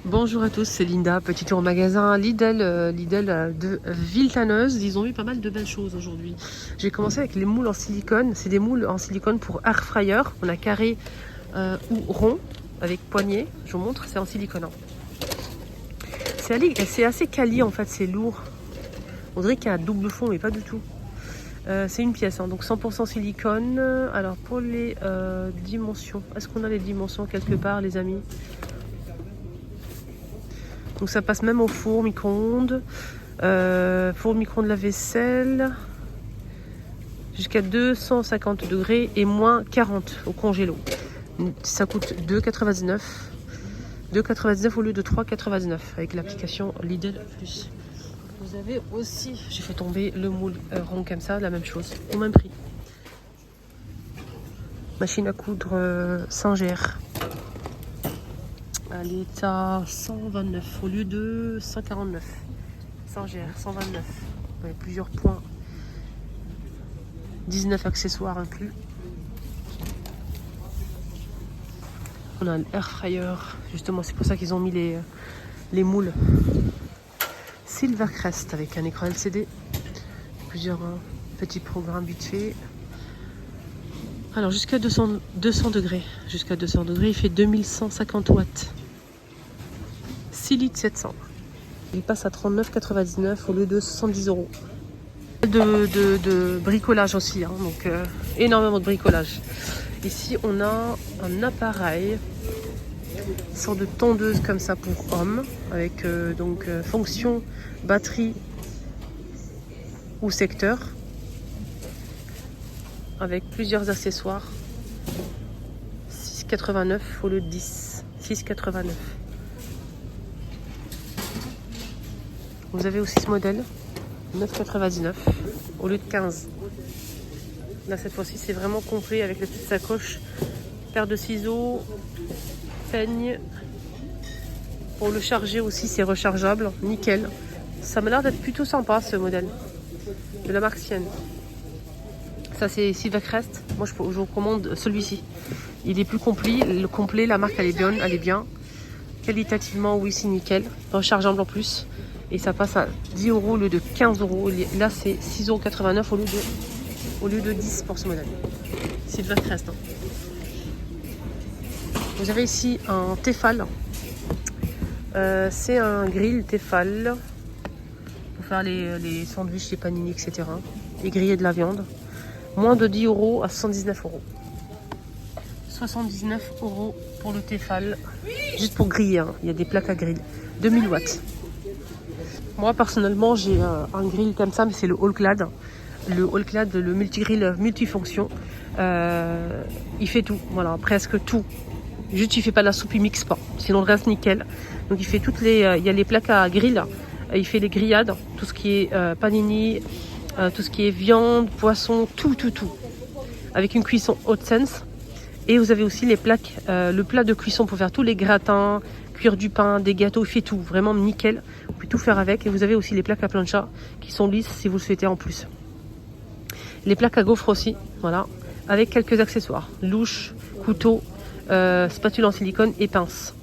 Bonjour à tous, c'est Linda, petit tour au magasin Lidl, de Villetaneuse. Ils ont eu pas mal de belles choses aujourd'hui. J'ai commencé avec les moules en silicone. C'est des moules en silicone pour air fryer. On a carré ou rond avec poignée. Je vous montre, c'est en silicone. C'est assez quali en fait, c'est lourd. On dirait qu'il y a un double fond, mais pas du tout. C'est une pièce, donc 100% silicone. Alors pour les dimensions, est-ce qu'on a les dimensions quelque part, les amis? Donc ça passe même au four micro-ondes, four micro-ondes lave-vaisselle, jusqu'à 250 degrés et moins 40 au congélo. Ça coûte 2,99 2,99 au lieu de 3,99 avec l'application Lidl Plus. Vous avez aussi, j'ai fait tomber le moule rond comme ça, la même chose, au même prix. Machine à coudre Singer. Elle est à 129 au lieu de 149. Singer, 129. Ouais, plusieurs points. 19 accessoires inclus. On a un air fryer. Justement, c'est pour ça qu'ils ont mis les moules. Silvercrest avec un écran LCD. Plusieurs petits programmes vite fait. Alors jusqu'à 200 degrés. Jusqu'à 200 degrés, il fait 2150 watts. 6 litres 700. Il passe à 39,99 au lieu de 70 euros. De bricolage aussi, donc énormément de bricolage. Ici, on a un appareil, une sorte de tondeuse comme ça pour hommes, avec fonction batterie ou secteur, avec plusieurs accessoires. 6,89 au lieu de 10. 6,89. Vous avez aussi ce modèle, 9,99 au lieu de 15. Là, cette fois-ci, c'est vraiment complet avec la petite sacoche, paire de ciseaux, peigne. Pour le charger aussi, c'est rechargeable, nickel. Ça m'a l'air d'être plutôt sympa ce modèle, de la marque Sienne. Ça, c'est Silvercrest. Moi, je vous recommande celui-ci. Il est plus complet, la marque, elle est bien. Qualitativement, oui, c'est nickel. Rechargeable en plus. Et ça passe à 10 euros au lieu de 15 euros. Là, c'est 6,89 € au lieu de 10 pour ce modèle. Silvercrest. Vous avez ici un Tefal. C'est un grill Tefal pour faire les sandwichs, les panini, etc. Et griller de la viande. Moins de 10 euros à 79 euros. 79 euros pour le Tefal. Juste pour griller. Il y a des plaques à grill. 2000 watts. Moi personnellement j'ai un grill comme ça, mais c'est le All-Clad. Le All-Clad, le multi-grill multifonction. Il fait tout, voilà, presque tout. Juste il fait pas de la soupe, il mixe pas. Sinon le reste nickel. Donc il fait il y a les plaques à grill, il fait les grillades, tout ce qui est panini, tout ce qui est viande, poisson, tout. Avec une cuisson haute sense. Et vous avez aussi les plaques, le plat de cuisson pour faire tous les gratins, cuire du pain, des gâteaux, il fait tout, vraiment nickel. Vous pouvez tout faire avec. Et vous avez aussi les plaques à plancha qui sont lisses si vous le souhaitez en plus. Les plaques à gaufres aussi, voilà, avec quelques accessoires, louche, couteau, spatule en silicone et pince.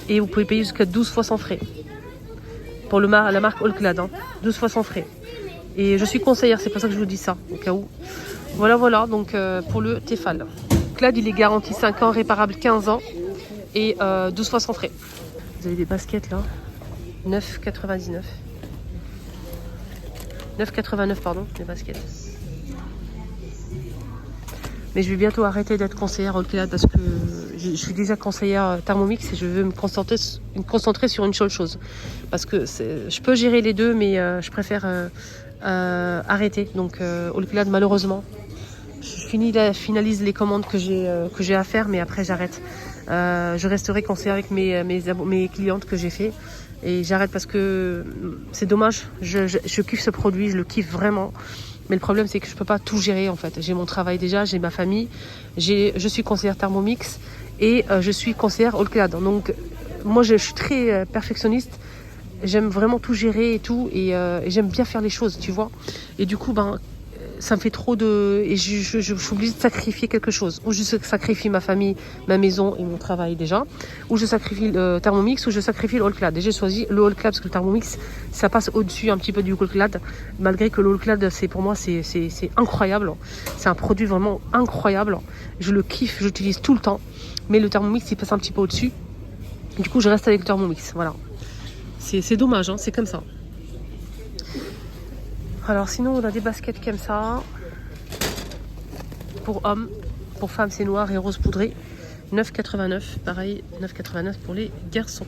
Et vous pouvez payer jusqu'à 12 fois sans frais. Pour la marque All-Clad, 12 fois sans frais. Et je suis conseillère, c'est pour ça que je vous dis ça, au cas où. Voilà, donc pour le Tefal. All-Clad, il est garanti 5 ans, réparable 15 ans et 12 fois sans frais. Vous avez des baskets là, 9,99. 9,89 pardon, les baskets. Mais je vais bientôt arrêter d'être conseillère All-Clad parce que je suis déjà conseillère Thermomix et je veux me concentrer sur une seule chose. Parce que je peux gérer les deux, mais je préfère arrêter. Donc All-Clad, malheureusement, je finalise les commandes que j'ai à faire, mais après j'arrête. Je resterai conseillère avec mes clientes que j'ai fait. Et j'arrête parce que c'est dommage. Je kiffe ce produit, je le kiffe vraiment. Mais le problème, c'est que je ne peux pas tout gérer en fait. J'ai mon travail déjà, j'ai ma famille, je suis conseillère Thermomix et je suis conseillère All-Clad. Donc moi, je suis très perfectionniste. J'aime vraiment tout gérer et tout. Et j'aime bien faire les choses, tu vois. Et du coup, ça me fait trop de... Et je suis obligée de sacrifier quelque chose. Ou je sacrifie ma famille, ma maison et mon travail déjà. Ou je sacrifie le Thermomix, ou je sacrifie le All-Clad. Et j'ai choisi le All-Clad parce que le Thermomix, ça passe au-dessus un petit peu du All-Clad. Malgré que le All-Clad, pour moi, c'est incroyable. C'est un produit vraiment incroyable. Je le kiffe, j'utilise tout le temps. Mais le Thermomix, il passe un petit peu au-dessus. Du coup, je reste avec le Thermomix. Voilà. C'est dommage, hein, c'est comme ça. Alors sinon on a des baskets comme ça. Pour hommes, pour femmes c'est noir et rose poudré. 9,89, pareil, 9,89 pour les garçons.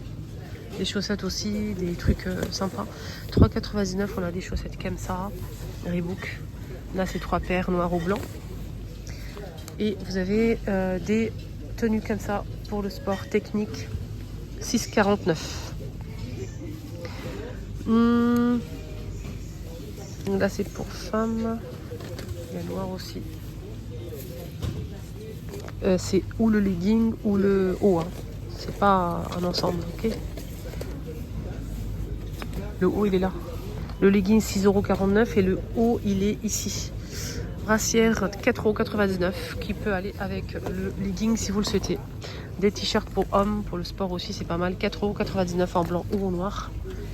Des chaussettes aussi, des trucs sympas. 3,99, on a des chaussettes comme ça. Reebok. Là c'est 3 paires, noir ou blanc. Et vous avez des tenues comme ça pour le sport technique. 6,49. Là c'est pour femmes. Il y a noir aussi. C'est ou le legging ou le haut. Hein. C'est pas un ensemble, ok. Le haut il est là. Le legging 6,49 € et le haut il est ici. Brassière 4,99 € qui peut aller avec le legging si vous le souhaitez. Des t-shirts pour hommes, pour le sport aussi c'est pas mal. 4,99 € en blanc ou en noir.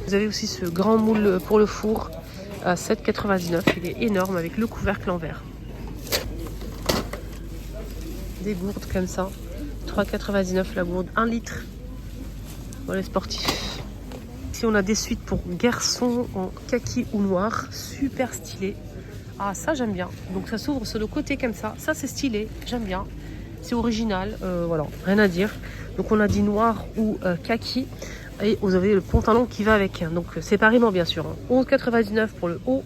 Vous avez aussi ce grand moule pour le four à 7,99 €. Il est énorme avec le couvercle en verre. Des gourdes comme ça. 3,99 € la gourde. 1 litre pour les sportifs. Ici on a des suites pour garçons en kaki ou noir. Super stylé. Ah ça j'aime bien. Donc ça s'ouvre sur le côté comme ça. Ça c'est stylé. J'aime bien. C'est original. Voilà. Rien à dire. Donc on a dit noir ou kaki. Et vous avez le pantalon qui va avec. Donc séparément bien sûr. 11,99 € pour le haut.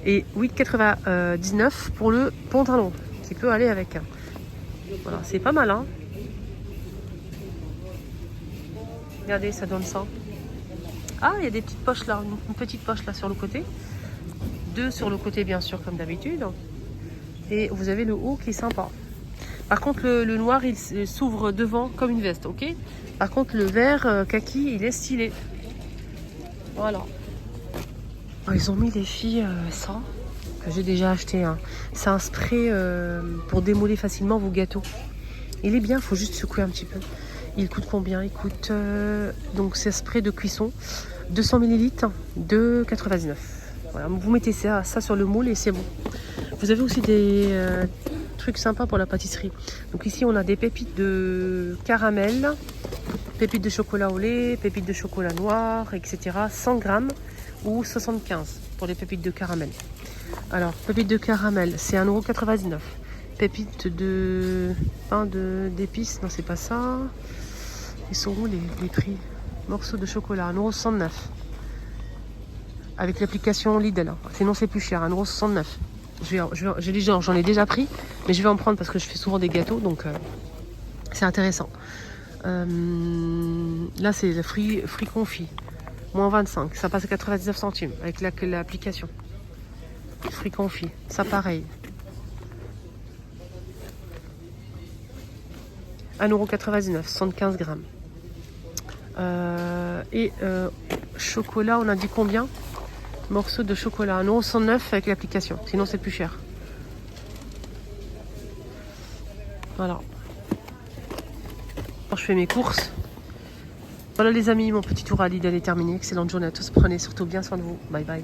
Et 8,99 € pour le pantalon. Qui peut aller avec. Voilà, c'est pas mal, hein. Regardez, ça donne ça. Ah, il y a des petites poches là, une petite poche là sur le côté. 2 sur le côté, bien sûr, comme d'habitude. Et vous avez le haut qui est sympa. Par contre, le noir, il s'ouvre devant comme une veste, ok? Par contre, le vert kaki, il est stylé. Voilà. Oh, ils ont mis les filles ça, que j'ai déjà acheté. Hein. C'est un spray pour démoler facilement vos gâteaux. Il est bien, il faut juste secouer un petit peu. Il coûte combien? Il coûte, donc c'est spray de cuisson, 200 ml, 2,99 €. Voilà, vous mettez ça sur le moule et c'est bon. Vous avez aussi des trucs sympas pour la pâtisserie. Donc ici on a des pépites de caramel, pépites de chocolat au lait, pépites de chocolat noir, etc. 100 grammes ou 75 pour les pépites de caramel. Alors, pépites de caramel, c'est 1,99 €. Pépites de pain d'épices, non c'est pas ça. Ils sont où les prix? Morceaux de chocolat, 1,69 €. Avec l'application Lidl, sinon c'est plus cher, 1,69 €. J'en ai déjà pris, mais je vais en prendre parce que je fais souvent des gâteaux, donc c'est intéressant. Là c'est le fruit confit, moins 25, ça passe à 99 centimes avec l'application. Fruit confit, ça pareil. 1,99 €, 75 grammes. Chocolat, on a dit combien? Morceaux de chocolat, 1,69 € avec l'application, sinon c'est plus cher. Voilà. Alors, je fais mes courses. Voilà les amis, mon petit tour à Lidl est terminé. Excellente journée à tous, prenez surtout bien soin de vous. Bye bye.